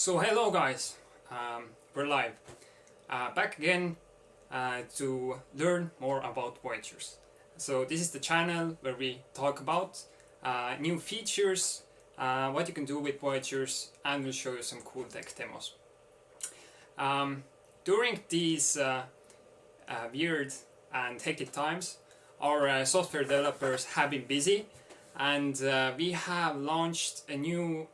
So hello guys, we're live, back again to learn more about Voyagers. So this is the channel where we talk about new features, what you can do with Voyagers, and we'll show you some cool tech demos. During these weird and hectic times, our software developers have been busy, and we have launched a new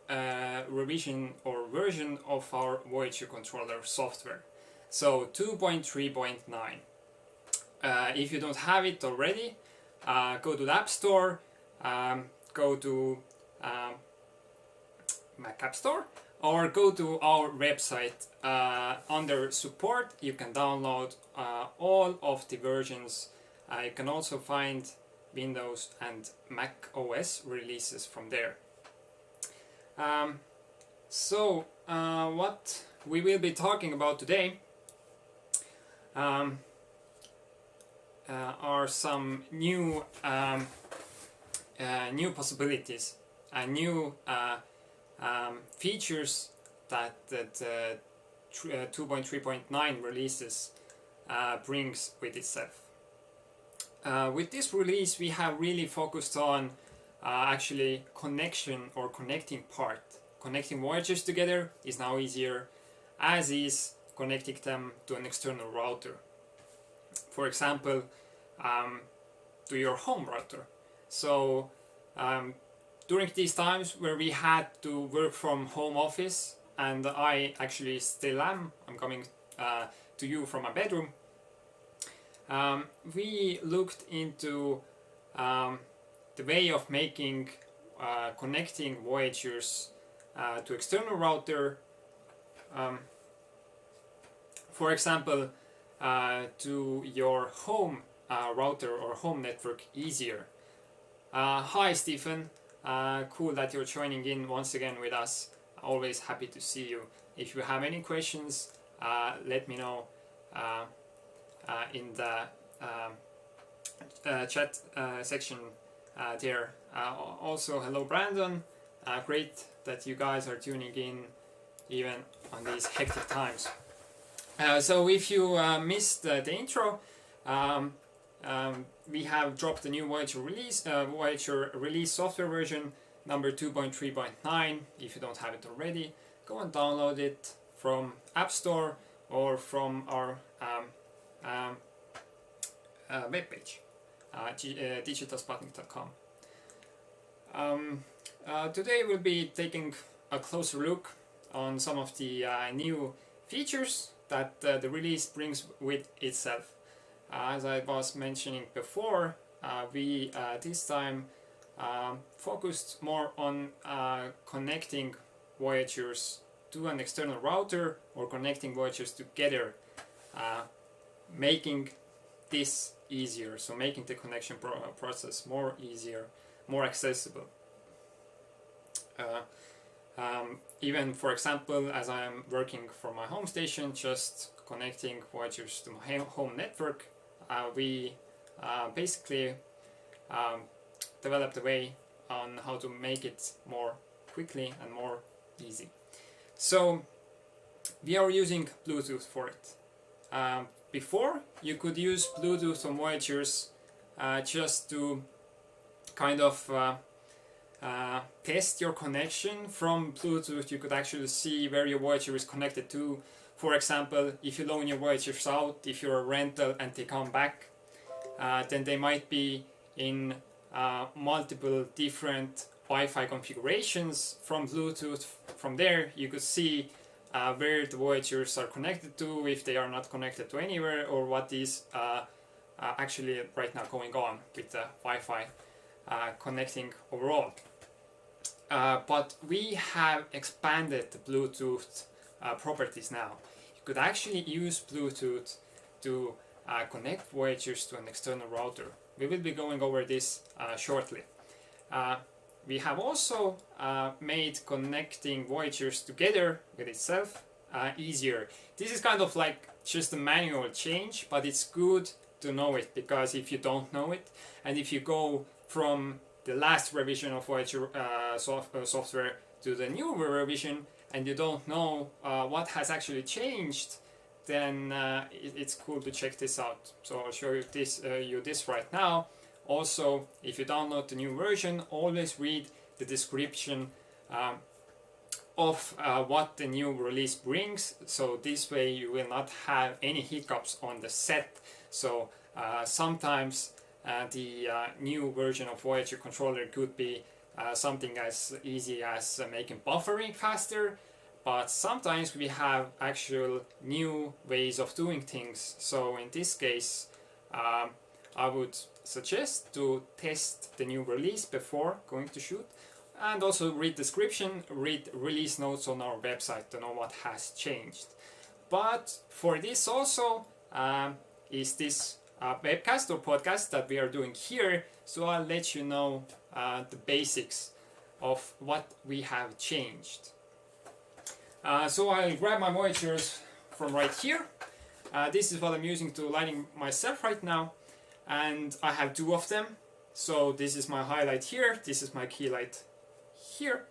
revision or version of our Voyager controller software. So 2.3.9. If you don't have it already, go to the App Store, go to Mac App Store, or go to our website. Under support you can download all of the versions. You can also find Windows and Mac OS releases from there. What we will be talking about today are some new new possibilities and new features that 2.3.9 releases brings with itself. With this release we have really focused on actually connection or connecting part. Connecting Voyagers together is now easier, as is connecting them to an external router. For example, to your home router. So during these times where we had to work from home office, and I actually still am, I'm coming to you from my bedroom, we looked into the way of making connecting Voyagers to external router, for example, to your home router or home network easier. Hi Stephen, cool that you're joining in once again with us. Always happy to see you. If you have any questions, let me know in the chat section there. Also hello Brandon, great that you guys are tuning in even on these hectic times. So if you missed the intro, we have dropped the new Voyager release software version number 2.3.9. If you don't have it already, go and download it from App Store or from our webpage, digitalsputnik.com. Today we'll be taking a closer look on some of the new features that the release brings with itself. As I was mentioning before, we this time focused more on connecting Voyagers to an external router or connecting Voyagers together, making this easier, so making the connection process more easier, more accessible. Even for example, as I am working from my home station, just connecting Voyagers to my home network, we basically developed a way on how to make it more quickly and more easy. So we are using Bluetooth for it. Before, you could use Bluetooth on Voyagers just to kind of test your connection. From Bluetooth you could actually see where your Voyager is connected to. For example, if you loan your Voyagers out, if you're a rental and they come back, then they might be in multiple different Wi-Fi configurations. From Bluetooth, from there you could see where the Voyagers are connected to, if they are not connected to anywhere, or what is actually right now going on with the Wi-Fi connecting overall. But we have expanded the Bluetooth properties now. You could actually use Bluetooth to connect Voyagers to an external router. We will be going over this shortly. We have also made connecting Voyagers together with itself easier. This is kind of like just a manual change, but it's good to know it, because if you don't know it, and if you go from the last revision of Voyager software to the new revision, and you don't know what has actually changed, then it's cool to check this out. So I'll show you this right now. Also, if you download the new version, always read the description of what the new release brings, so this way you will not have any hiccups on the set. So sometimes the new version of Voyager controller could be something as easy as making buffering faster, but sometimes we have actual new ways of doing things. So in this case I would suggest to test the new release before going to shoot, and also read description, read release notes on our website to know what has changed. But for this also is this webcast or podcast that we are doing here, so I'll let you know the basics of what we have changed. So I'll grab my Voyagers from right here. This is what I'm using to lighting myself right now, and I have two of them. So this is my highlight here, this is my key light here,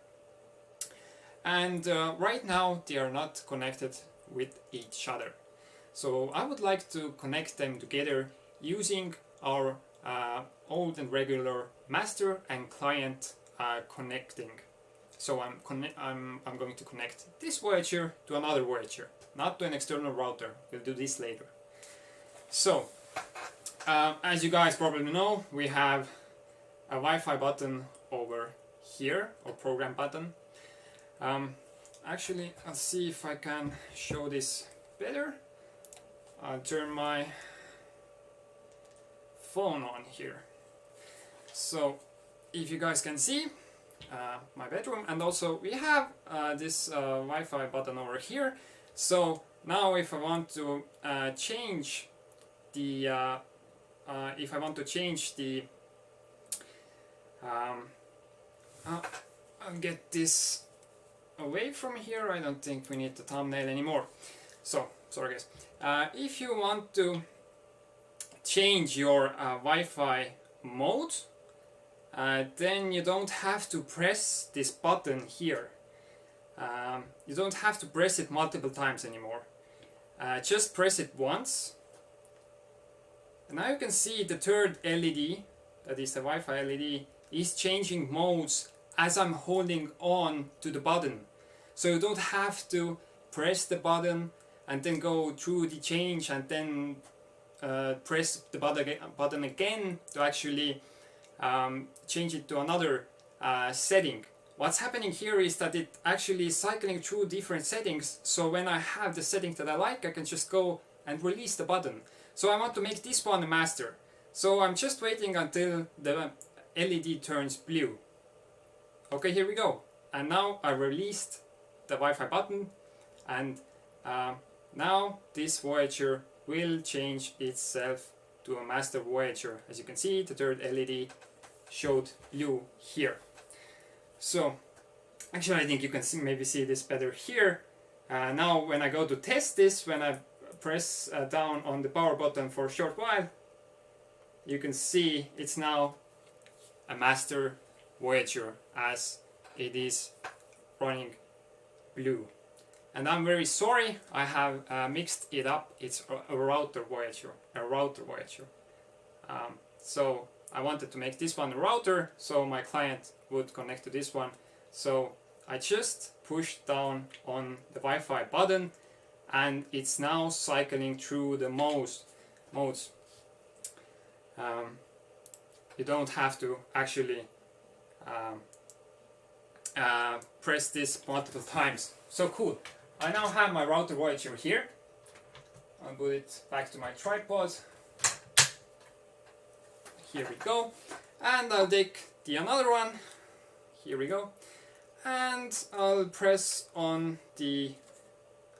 and right now they are not connected with each other. So I would like to connect them together using our old and regular master and client connecting. So I'm going to connect this Voyager to another Voyager, not to an external router. We'll do this later. So as you guys probably know, we have a Wi-Fi button over here, or program button. Actually, I'll see if I can show this better. I'll turn my phone on here. So if you guys can see my bedroom, and also we have this Wi-Fi button over here. So now if I want to change the I'll get this away from here. I don't think we need the thumbnail anymore. So sorry guys. If you want to change your Wi-Fi mode, then you don't have to press this button here. You don't have to press it multiple times anymore. Just press it once. And now you can see the third LED, that is the Wi-Fi LED, is changing modes as I'm holding on to the button. So you don't have to press the button and then go through the change and then press the button again to actually change it to another setting. What's happening here is that it actually is cycling through different settings, so when I have the setting that I like, I can just go and release the button. So I want to make this one a master. So I'm just waiting until the LED turns blue. Okay, here we go. And now I released the Wi-Fi button, and now this Voyager will change itself to a master Voyager. As you can see, the third LED showed blue here. So actually I think you can maybe see this better here. Now when I go to test this, when I press down on the power button for a short while, you can see it's now a master Voyager as it is running blue. And I'm very sorry, I have mixed it up. It's a router Voyager, so I wanted to make this one a router, so my client would connect to this one. So I just pushed down on the Wi-Fi button, and it's now cycling through the modes. You don't have to actually press this multiple times. So cool. I now have my router Voyager here. I'll put it back to my tripod. Here we go. And I'll take the another one. Here we go. And I'll press on the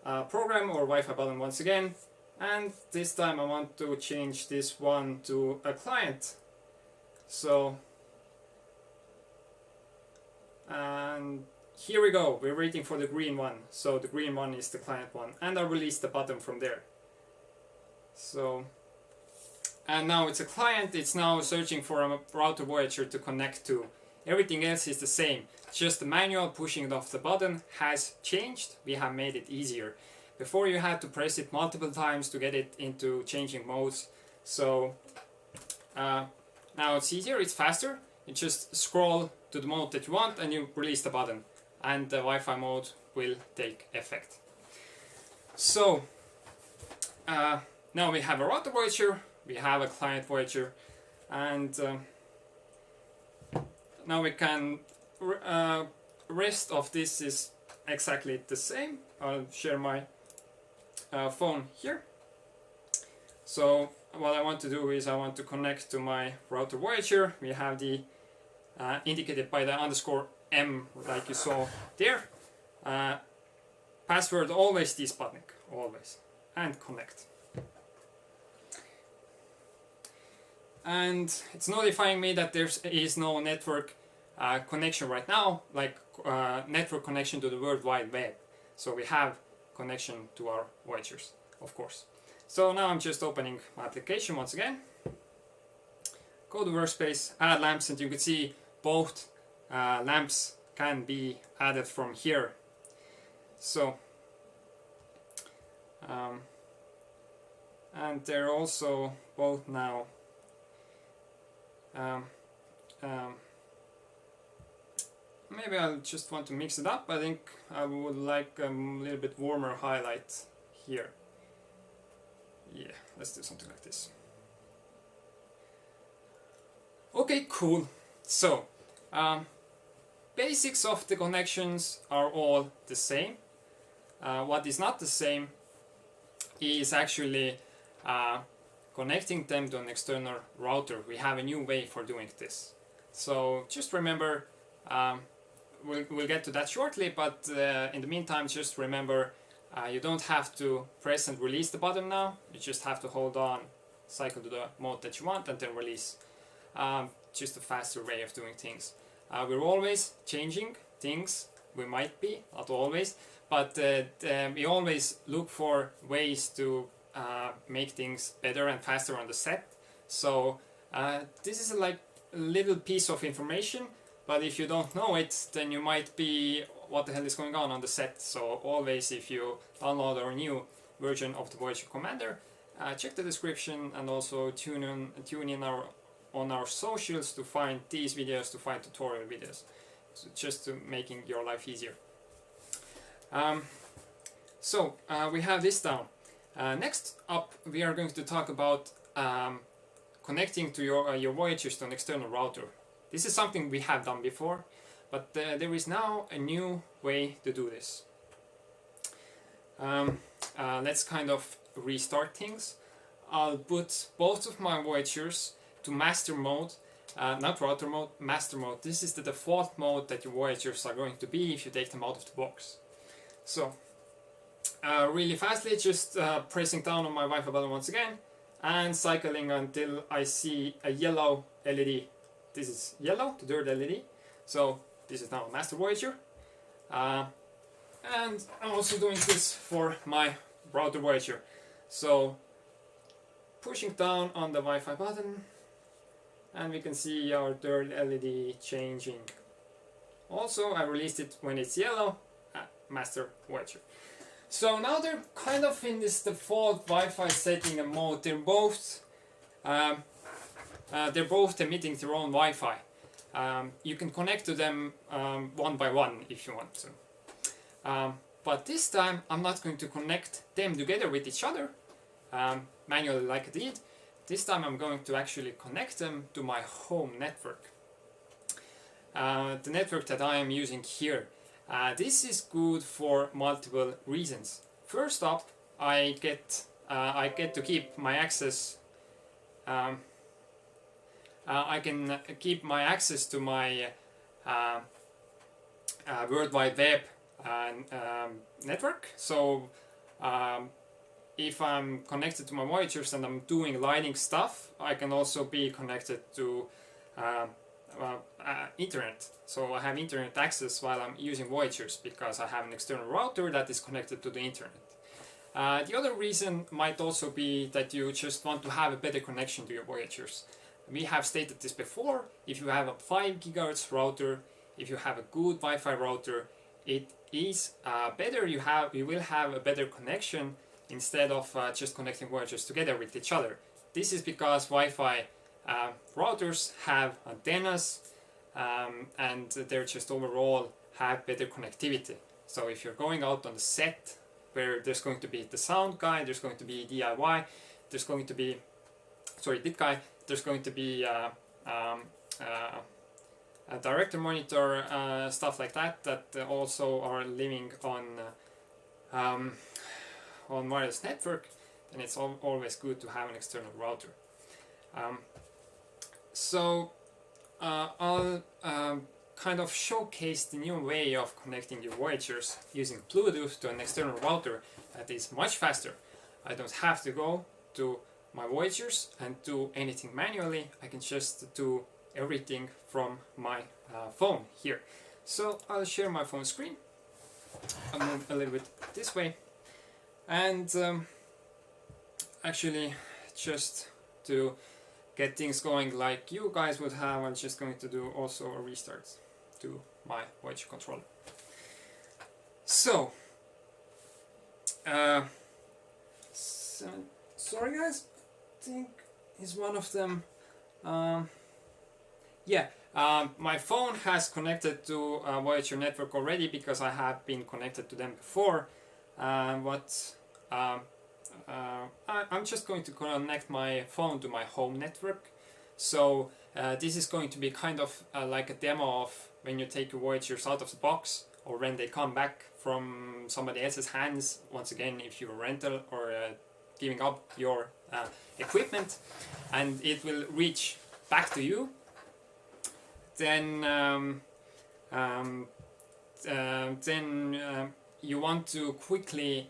program or Wi-Fi button once again. And this time I want to change this one to a client. So, and here we go. We're waiting for the green one. So the green one is the client one. And I'll release the button from there. So, and now it's a client. It's now searching for a router Voyager to connect to Everything else is the same. Just the manual pushing of the button has changed. We have made it easier. Before you had to press it multiple times to get it into changing modes. So now it's easier, it's faster. You just scroll to the mode that you want and you release the button. And the Wi-Fi mode will take effect. So now we have a router Voyager, we have a client Voyager, and now we can rest of this is exactly the same. I'll share my phone here. So what I want to do is I want to connect to my router Voyager. We have the indicated by the _M like you saw there. Password always this button, always, and connect. And it's notifying me that there is no network connection right now, like network connection to the World Wide Web. So we have connection to our Voyagers, of course. So now I'm just opening my application once again. Go to workspace, add lamps, and you can see both lamps can be added from here. So and they're also both now maybe I'll just want to mix it up. I think I would like a little bit warmer highlight here. Yeah, let's do something like this. Okay, cool. So basics of the connections are all the same. What is not the same is actually connecting them to an external router. We have a new way for doing this. So just remember, we'll get to that shortly, but in the meantime, just remember you don't have to press and release the button now. You just have to hold on, cycle to the mode that you want, and then release. Just a faster way of doing things. We're always changing things. We might be, not always, but we always look for ways to make things better and faster on the set. So this is like a little piece of information, but if you don't know it, then you might be, what the hell is going on the set? So always, if you download our new version of the Voyager Commander, check the description and also tune in on our socials to find these videos, to find tutorial videos, so just to making your life easier. So we have this down. Next up, we are going to talk about connecting to your Voyagers to an external router. This is something we have done before, but there is now a new way to do this. Let's kind of restart things. I'll put both of my Voyagers to master mode, not router mode, master mode. This is the default mode that your Voyagers are going to be if you take them out of the box. So really fastly, just pressing down on my Wi-Fi button once again and cycling until I see a yellow LED. This is yellow, the third LED. So this is now a master Voyager. And I'm also doing this for my router Voyager. So pushing down on the Wi-Fi button, and we can see our third LED changing. Also, I released it when it's yellow, master Voyager. So now they're kind of in this default Wi-Fi setting and mode. They're both emitting their own Wi-Fi. You can connect to them one by one if you want to. But this time I'm not going to connect them together with each other manually like I did. This time I'm going to actually connect them to my home network. The network that I am using here. This is good for multiple reasons. First up, I get to keep my access. I can keep my access to my World Wide Web network. So if I'm connected to my Voyagers and I'm doing lighting stuff, I can also be connected to internet. So I have internet access while I'm using Voyagers because I have an external router that is connected to the internet. The other reason might also be that you just want to have a better connection to your Voyagers. we have stated this before, if you have a 5 GHz router, if you have a good Wi-Fi router, it is better, you will have a better connection instead of just connecting Voyagers together with each other. This is because Wi-Fi routers have antennas and they're just overall have better connectivity. So if you're going out on the set where there's going to be the sound guy, there's going to be DIY, there's going to be, dit guy, there's going to be a director monitor, stuff like that, that also are living on wireless network, then it's always good to have an external router. I'll kind of showcase the new way of connecting your Voyagers using Bluetooth to an external router that is much faster. I don't have to go to my Voyagers and do anything manually. I can just do everything from my phone here. So I'll share my phone screen. I'll move a little bit this way, and actually just to get things going like you guys would have, I'm just going to do also a restart to my Voyager controller. So, sorry guys, I think is one of them. My phone has connected to a Voyager network already because I have been connected to them before. I'm just going to connect my phone to my home network. So this is going to be kind of like a demo of when you take your Voyagers out of the box, or when they come back from somebody else's hands, once again if you're a rental or giving up your equipment, and it will reach back to you. Then you want to quickly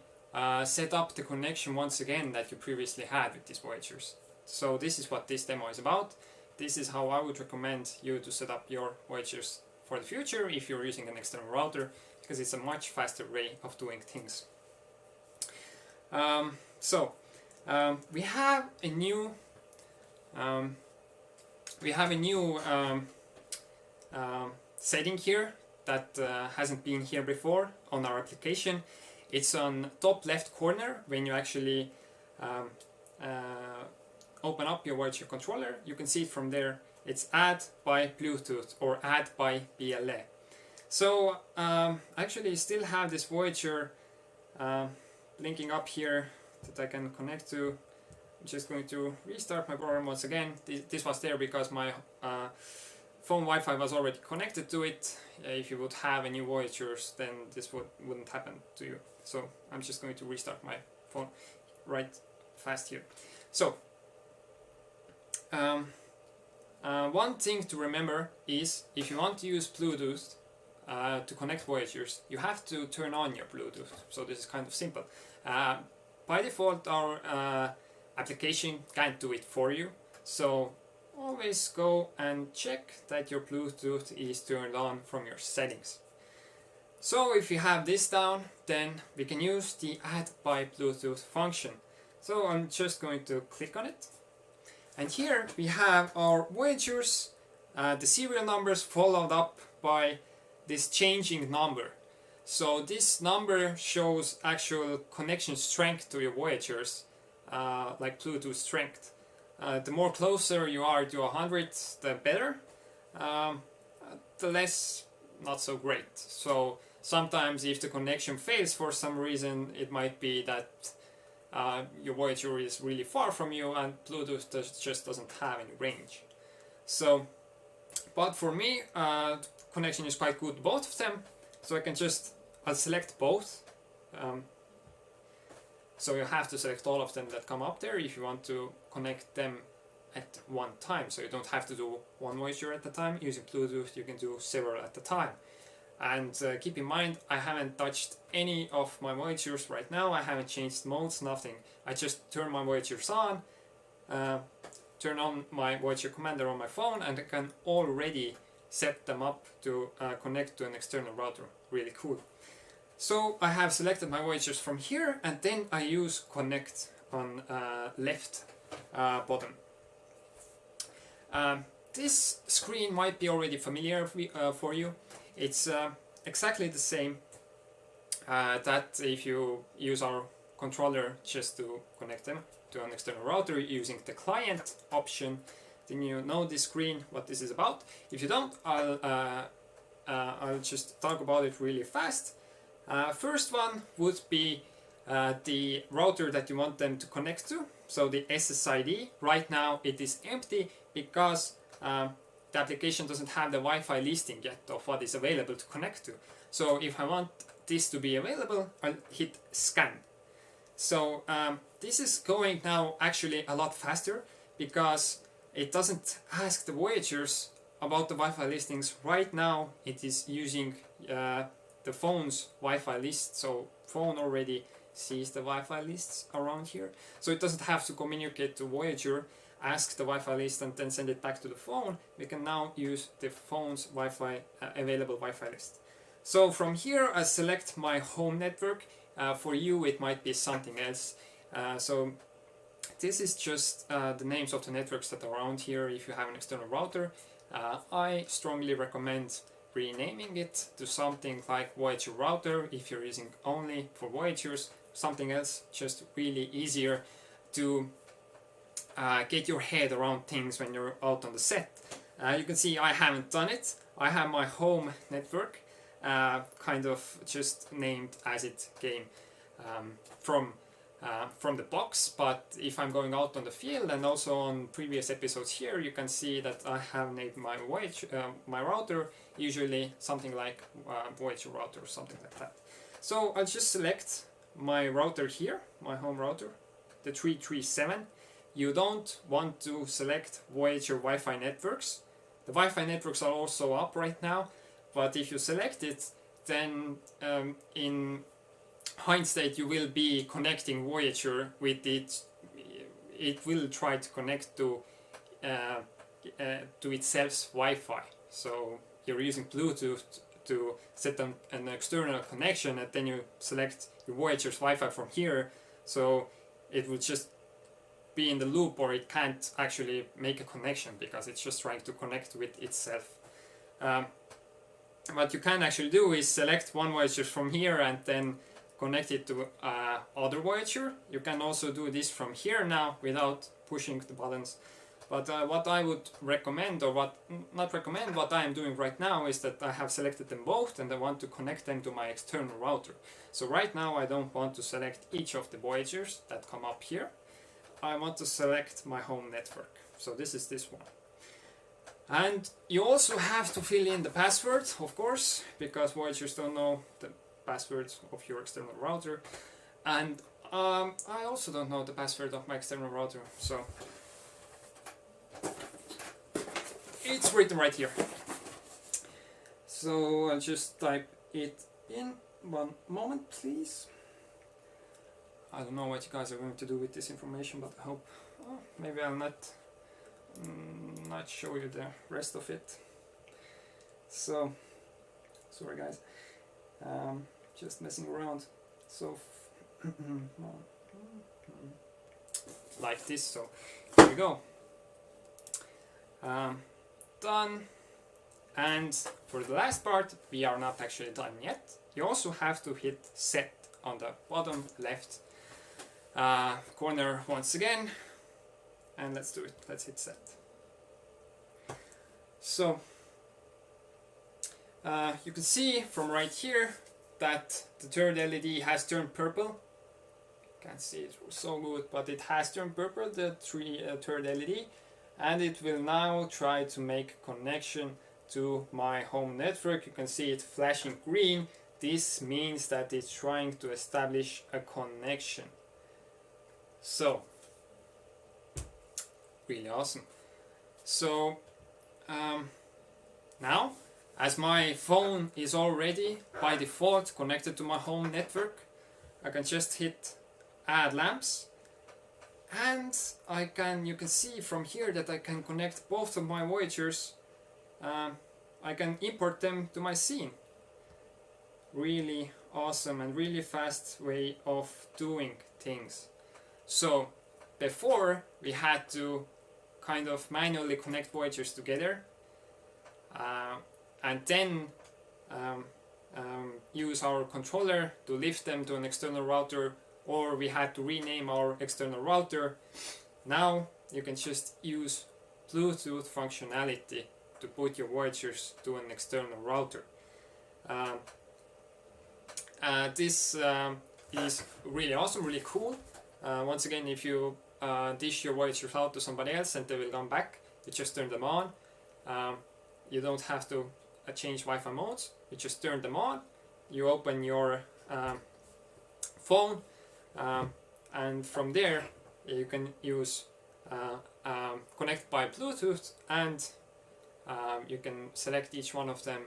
set up the connection once again that you previously had with these Voyagers. So this is what this demo is about. This is how I would recommend you to set up your Voyagers for the future if you're using an external router, because it's a much faster way of doing things. We have a new setting here that hasn't been here before on our application. It's on top left corner. When you actually open up your Voyager controller, you can see it from there. It's add by Bluetooth or add by BLE. So actually still have this Voyager linking up here that I can connect to. I'm just going to restart my program once again. This was there because my phone Wi-Fi was already connected to it. If you would have a new Voyagers, then this wouldn't happen to you. So I'm just going to restart my phone right fast here. So one thing to remember is if you want to use Bluetooth to connect Voyagers, you have to turn on your Bluetooth. So this is kind of simple. By default, our application can't do it for you. So always go and check that your Bluetooth is turned on from your settings. So if you have this down, then we can use the add by Bluetooth function. So I'm just going to click on it. And here we have our Voyagers, the serial numbers followed up by this changing number. So this number shows actual connection strength to your Voyagers, like Bluetooth strength. The more closer you are to 100, the better. The less, not so great. So sometimes if the connection fails for some reason, it might be that your Voyager is really far from you and Bluetooth just doesn't have any range. So, but for me, connection is quite good, both of them. So I'll select both. So you have to select all of them that come up there if you want to connect them at one time. So you don't have to do one Voyager at a time. Using Bluetooth, you can do several at a time. And keep in mind, I haven't touched any of my Voyagers right now. I haven't changed modes, nothing. I just turn my Voyagers on, turn on my Voyager commander on my phone, and I can already set them up to connect to an external router. Really cool. So I have selected my Voyagers from here, and then I use connect on left bottom. This screen might be already familiar for you. It's exactly the same that if you use our controller just to connect them to an external router using the client option, then you know this screen, what this is about. If you don't, I'll just talk about it really fast. First one would be the router that you want them to connect to, so the SSID. Right now it is empty because the application doesn't have the Wi-Fi listing yet of what is available to connect to. So if I want this to be available, I'll hit scan. So this is going now actually a lot faster because it doesn't ask the Voyagers about the Wi-Fi listings. Right now it is using the phone's Wi-Fi list, so phone already sees the Wi-Fi lists around here, so it doesn't have to communicate to Voyager, ask the Wi-Fi list and then send it back to the phone. We can now use the phone's Wi-Fi available Wi-Fi list. So from here I select my home network. For you it might be something else. So this is just the names of the networks that are around here. If you have an external router, I strongly recommend renaming it to something like Voyager router if you're using only for Voyagers. Something else, just really easier to get your head around things when you're out on the set. You can see I haven't done it. I have my home network kind of just named as it came from the box, but if I'm going out on the field, and also on previous episodes here, you can see that I have named my my router usually something like Voyager router or something like that. So I'll just select my router here, my home router, the 337. You don't want to select Voyager Wi-Fi networks. The Wi-Fi networks are also up right now, but if you select it, then in hindsight you will be connecting Voyager with it. It will try to connect to itself's Wi-Fi. So you're using Bluetooth to set an external connection, and then you select your Voyager's Wi-Fi from here. So it will just be in the loop, or it can't actually make a connection because it's just trying to connect with itself. What you can actually do is select one Voyager from here and then connect it to other Voyager. You can also do this from here now without pushing the buttons. But what I would recommend, or what I am doing right now, is that I have selected them both and I want to connect them to my external router. So right now I don't want to select each of the Voyagers that come up here. I want to select my home network. So this is this one. And you also have to fill in the password, of course, because Voyagers don't know the passwords of your external router. And I also don't know the password of my external router, so it's written right here. So I'll just type it in. One moment, please. I don't know what you guys are going to do with this information, but I hope maybe I'll not show you the rest of it. So sorry guys, just messing around. So like this. So here we go. Done. And for the last part, we are not actually done yet. You also have to hit set on the bottom left corner once again, and let's do it. Let's hit set. So you can see from right here that the third LED has turned purple. Can't see it so good, but it has turned purple, the third LED, and it will now try to make a connection to my home network. You can see it flashing green. This means that it's trying to establish a connection. So really awesome. So now, as my phone is already by default connected to my home network, I can just hit add lamps, and you can see from here that I can connect both of my Voyagers. I can import them to my scene. Really awesome and really fast way of doing things. So before we had to kind of manually connect Voyagers together, and then use our controller to lift them to an external router, or we had to rename our external router. Now you can just use Bluetooth functionality to put your Voyagers to an external router. This is really awesome, really cool. Once again, if you dish your Voyagers out to somebody else and they will come back, you just turn them on. You don't have to change Wi-Fi modes, you just turn them on. You open your phone, and from there you can use connect by Bluetooth, and you can select each one of them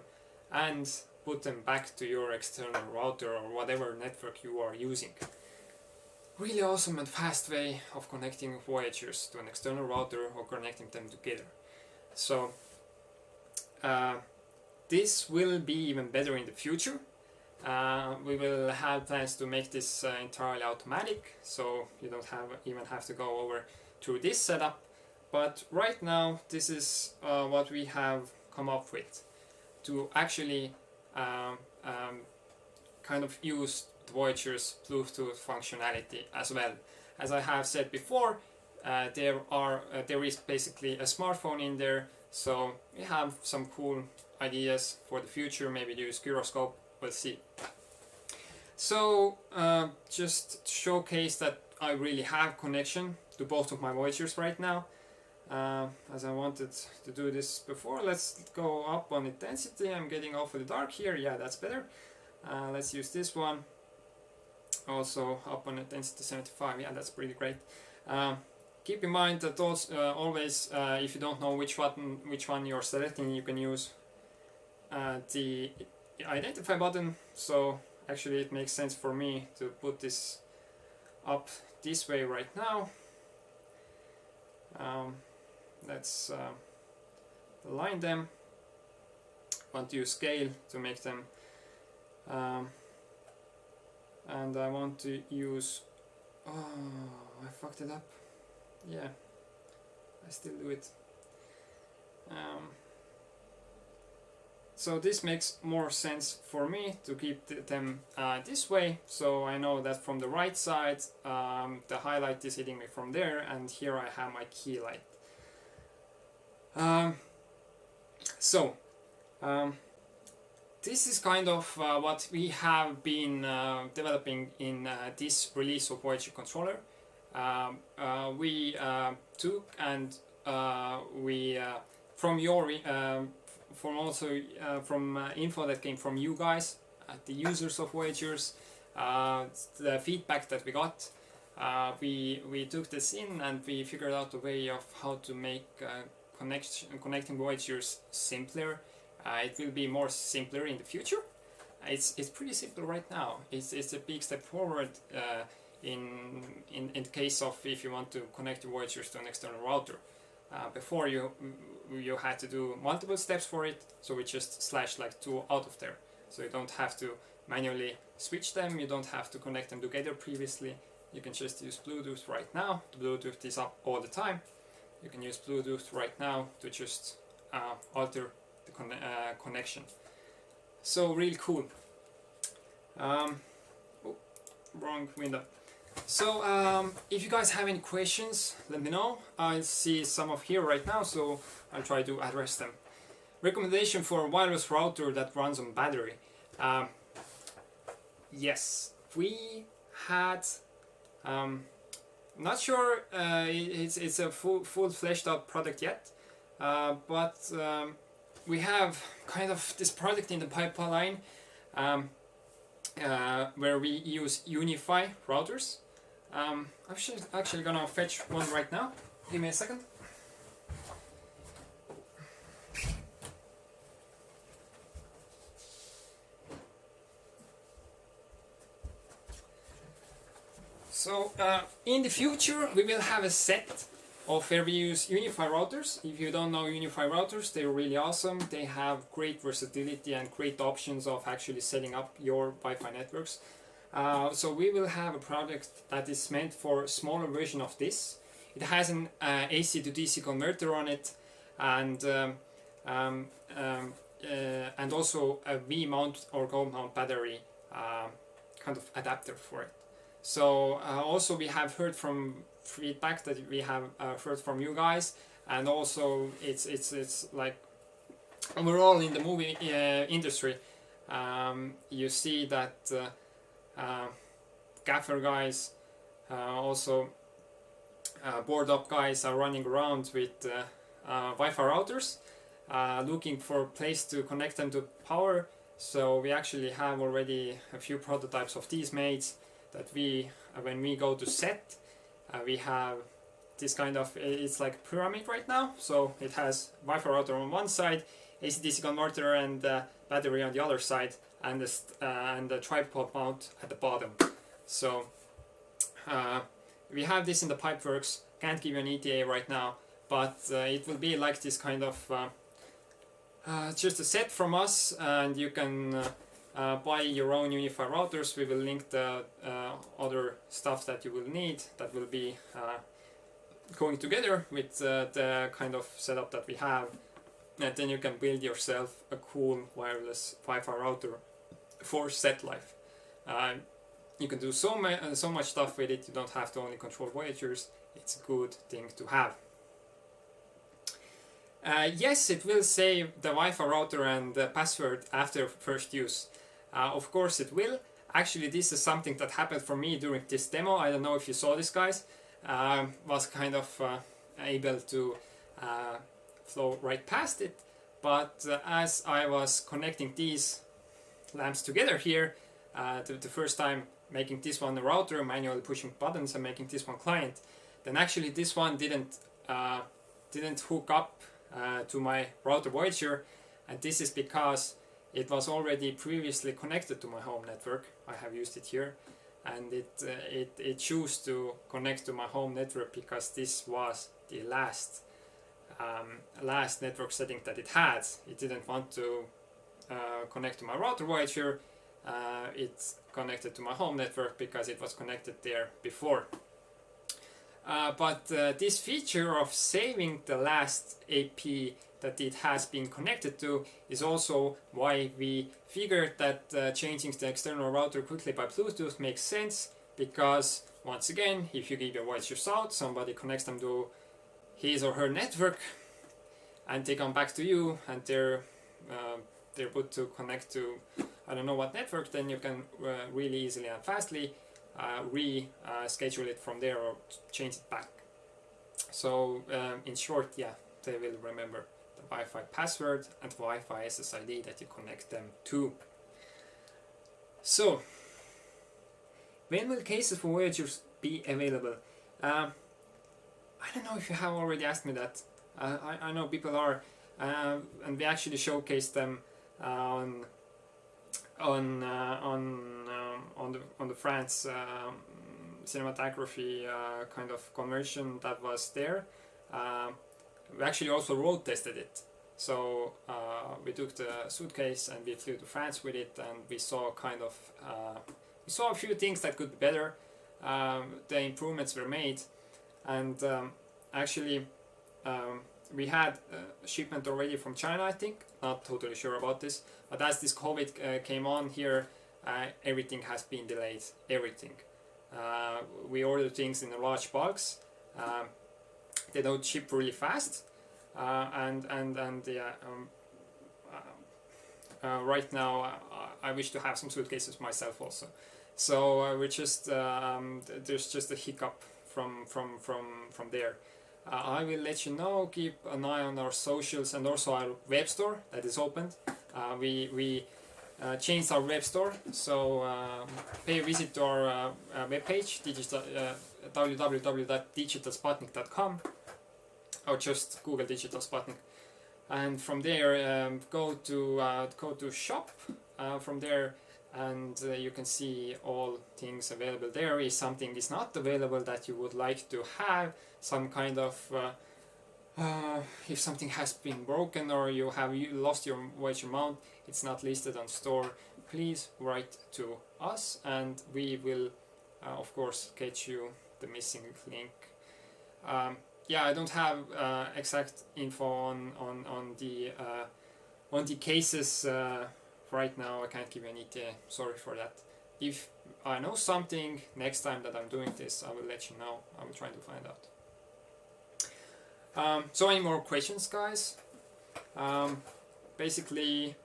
and put them back to your external router or whatever network you are using. Really awesome and fast way of connecting Voyagers to an external router or connecting them together. So this will be even better in the future. We will have plans to make this entirely automatic, so you don't even have to go over through this setup. But right now this is what we have come up with to actually kind of use the Voyager's Bluetooth functionality as well. As I have said before, there is basically a smartphone in there, so we have some cool ideas for the future. Maybe use gyroscope, we'll see. So just to showcase that I really have connection to both of my Voyagers right now. As I wanted to do this before, let's go up on intensity. I'm getting awfully dark here. Yeah, that's better. Let's use this one. Also up on intensity 75. Yeah, that's pretty great. Keep in mind that also, always, if you don't know which one you're selecting, you can use the identify button. So actually it makes sense for me to put this up this way right now. Let's align them. Want to use scale to make them, and I want to use, oh, I fucked it up. Yeah, I still do it. So this makes more sense for me to keep them this way, so I know that from the right side the highlight is hitting me from there, and here I have my key light. This is kind of what we have been developing in this release of Voyager controller. We took and we from your from info that came from you guys, the users of Voyagers, the feedback that we got, we took this in and we figured out a way of how to make connecting Voyagers simpler. It will be more simpler in the future. It's pretty simple right now. It's a big step forward in the case of if you want to connect your Voyagers to an external router. Before you had to do multiple steps for it, so we just slashed like 2 out of there. So you don't have to manually switch them, you don't have to connect them together previously. You can just use Bluetooth right now. The Bluetooth is up all the time. You can use Bluetooth right now to just alter the connection. So really cool. Oh, wrong window. So if you guys have any questions, let me know. I see some of here right now, so I'll try to address them. Recommendation for a wireless router that runs on battery. Yes, we had. Not sure it's a full fleshed out product yet, but we have kind of this product in the pipeline where we use Unify routers. I'm actually gonna fetch one right now. Give me a second. So in the future we will have a set of where we use Unify routers. If you don't know Unify routers, they're really awesome. They have great versatility and great options of actually setting up your Wi-Fi networks. So we will have a product that is meant for a smaller version of this. It has an AC to DC converter on it, and also a V mount or Go mount battery kind of adapter for it. So also we have heard from feedback that we have heard from you guys, and also it's like overall in the movie industry, you see that gaffer guys, also board up guys are running around with Wi-Fi routers, looking for a place to connect them to power. So we actually have already a few prototypes of these made, that we, when we go to set, we have this kind of, it's like a pyramid right now. So it has Wi-Fi router on one side, AC/DC converter and battery on the other side, and the tripod mount at the bottom. So we have this in the Pipeworks. Can't give you an ETA right now, but it will be like this kind of just a set from us, and you can buy your own Unify routers. We will link the other stuff that you will need that will be going together with the kind of setup that we have, and then you can build yourself a cool wireless Wi-Fi router for set life. You can do so much stuff with it. You don't have to only control Voyagers. It's a good thing to have. Yes, it will save the Wi-Fi router and the password after first use. Of course it will. Actually, this is something that happened for me during this demo. I don't know if you saw this, guys. Was kind of able to flow right past it. But as I was connecting these lamps together here, the first time making this one a router, manually pushing buttons and making this one client, then actually this one didn't hook up to my router Voyager, and this is because it was already previously connected to my home network. I have used it here, and it chose to connect to my home network because this was the last network setting that it had. It didn't want to connect to my router Voyager. It's connected to my home network because it was connected there before. But this feature of saving the last AP that it has been connected to is also why we figured that changing the external router quickly by Bluetooth makes sense, because once again, if you give your Voyagers out, somebody connects them to his or her network, and they come back to you, and they're put to connect to I don't know what network, then you can really easily and fastly schedule it from there or change it back. So in short, yeah, they will remember the Wi-Fi password and Wi-Fi SSID that you connect them to. So when will cases for Voyagers be available? I don't know if you have already asked me that. I know people are, and we actually showcased them on the France cinematography kind of conversion that was there. We actually also road tested it. So we took the suitcase and we flew to France with it, and we saw we saw a few things that could be better. The improvements were made, and actually we had a shipment already from China, I think. Not totally sure about this, but as this COVID came on here, everything has been delayed. Everything. We order things in large bulks. They don't ship really fast, and yeah. Right now, I wish to have some suitcases myself also. So we're just there's just a hiccup from there. I will let you know. Keep an eye on our socials and also our web store that is opened. We changed our web store, so pay a visit to our webpage, www.digitalsputnik.com, or just Google Digital Sputnik, and from there go to shop. From there, and you can see all things available there. If something is not available that you would like to have, some kind of if something has been broken or you lost your Voyager mount, it's not listed on store, please write to us and we will of course get you the missing link. yeah, I don't have exact info on the cases right now. I can't give any detail. Sorry for that. If I know something next time that I'm doing this, I will let you know. I will try to find out. So any more questions, guys? Basically,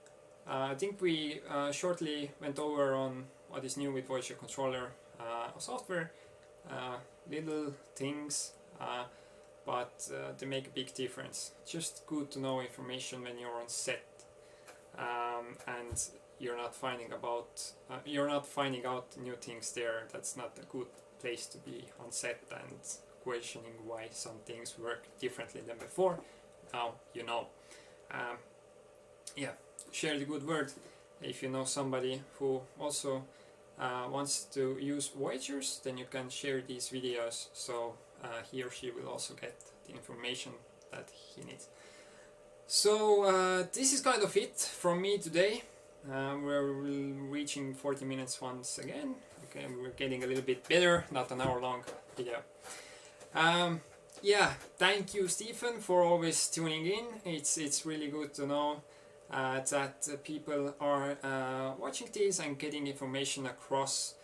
I think we shortly went over on what is new with Voyager controller software, little things, but they make a big difference. Just good to know information when you're on set, and you're not finding out new things there. That's not a good place to be on set and questioning why some things work differently than before. Now you know. Yeah, share the good word. If you know somebody who also wants to use Voyagers, then you can share these videos, so he or she will also get the information that he needs. So this is kind of it from me today. We're reaching 40 minutes once again. Okay, we're getting a little bit better, not an hour long video. Yeah, thank you, Stephen, for always tuning in. It's really good to know that people are watching this and getting information across.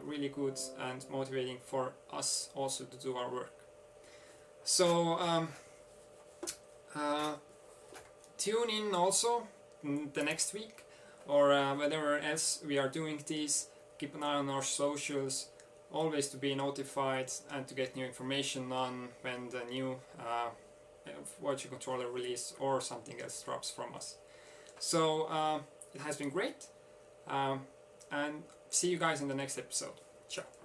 Really good and motivating for us also to do our work. So tune in also the next week, or whenever else we are doing this. Keep an eye on our socials, always to be notified and to get new information on when the new Voyager controller release or something else drops from us. So it has been great, and see you guys in the next episode. Ciao.